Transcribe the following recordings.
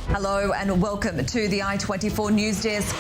Hello and welcome to the I-24 News Desk.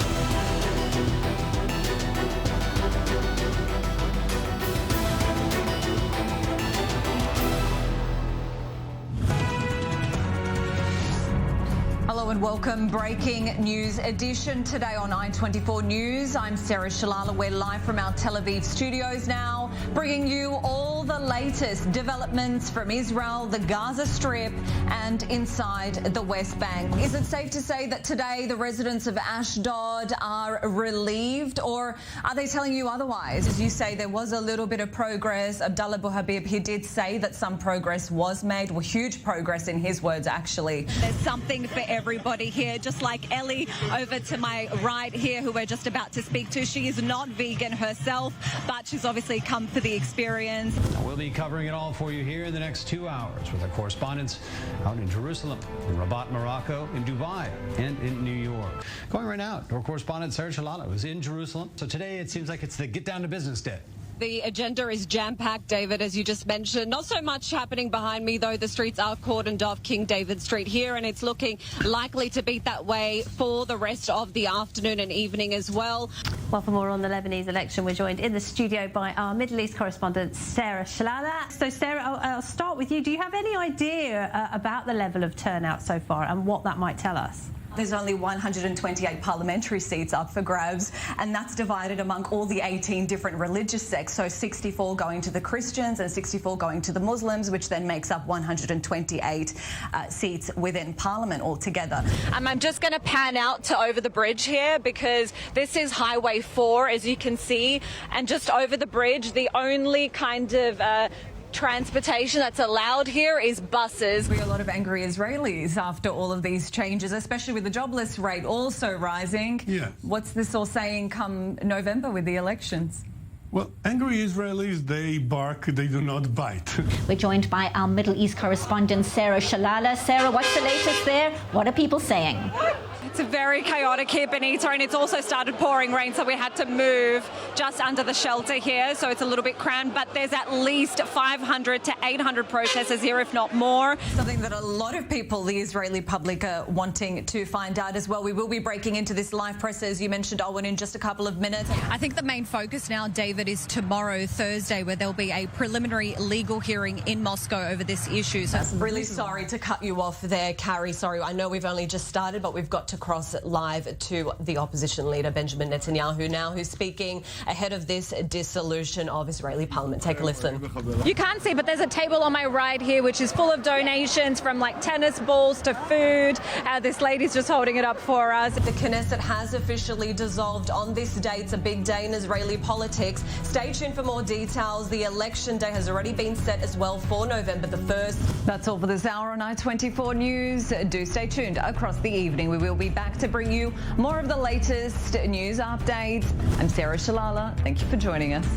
Hello and welcome. Breaking news edition today on I-24 News. I'm Chlala. We're live from our Tel Aviv studios now, bringing you all the latest developments from Israel, the Gaza Strip and inside the West Bank. Is it safe to say that today the residents of Ashdod are relieved, or are they telling you otherwise? As you say, there was a little bit of progress. Abdullah Buhabib, he did say that some progress was made, well, huge progress in his words, actually. There's something for everybody here, just like Ellie over to my right here, who we're just about to speak to. She is not vegan herself, but she's obviously come for the experience. We'll be covering it all for you here in the next 2 hours with our correspondents out in Jerusalem, in Rabat, Morocco, in Dubai, and in New York. Going right now, our correspondent Sarah Chlala was in Jerusalem. So today it seems like it's the get down to business day. The agenda is jam-packed, David, as you just mentioned. Not so much happening behind me, though. The streets are cordoned off King David Street here, and it's looking likely to be that way for the rest of the afternoon and evening as well. Well, for more on the Lebanese election, we're joined in the studio by our Middle East correspondent, Sarah Chlala. So, Sarah, I'll start with you. Do you have any idea about the level of turnout so far and what that might tell us? There's only 128 parliamentary seats up for grabs, and that's divided among all the 18 different religious sects. So 64 going to the Christians and 64 going to the Muslims, which then makes up 128 seats within Parliament altogether. I'm just going to pan out to over the bridge here, because this is Highway 4, as you can see, and just over the bridge, the only kind of transportation that's allowed here is buses. We have a lot of angry Israelis after all of these changes, especially with the jobless rate also rising. Yeah. What's this all saying come November with the elections? Well, angry Israelis, they bark, they do not bite. We're joined by our Middle East correspondent, Sarah Chlala. Sarah, what's the latest there? What are people saying? It's a very chaotic here, Benita, and it's also started pouring rain, so we had to move just under the shelter here, so it's a little bit crammed, but there's at least 500 to 800 protesters here, if not more. Something that a lot of people, the Israeli public, are wanting to find out as well. We will be breaking into this live press, as you mentioned, Owen, in just a couple of minutes. I think the main focus now, David, is tomorrow, Thursday, where there'll be a preliminary legal hearing in Moscow over this issue. So really sorry to cut you off there, Carrie. Sorry, I know we've only just started, but we've got to cross live to the opposition leader, Benjamin Netanyahu, now, who's speaking ahead of this dissolution of Israeli parliament. Take a listen. You can't see, but there's a table on my right here which is full of donations, from like tennis balls to food. This lady's just holding it up for us. The Knesset has officially dissolved on this day. It's a big day in Israeli politics. Stay tuned for more details. The election day has already been set as well for November the 1st. That's all for this hour on I-24 News. Do stay tuned across the evening. We will be back to bring you more of the latest news updates. I'm Sarah Chlala. Thank you for joining us.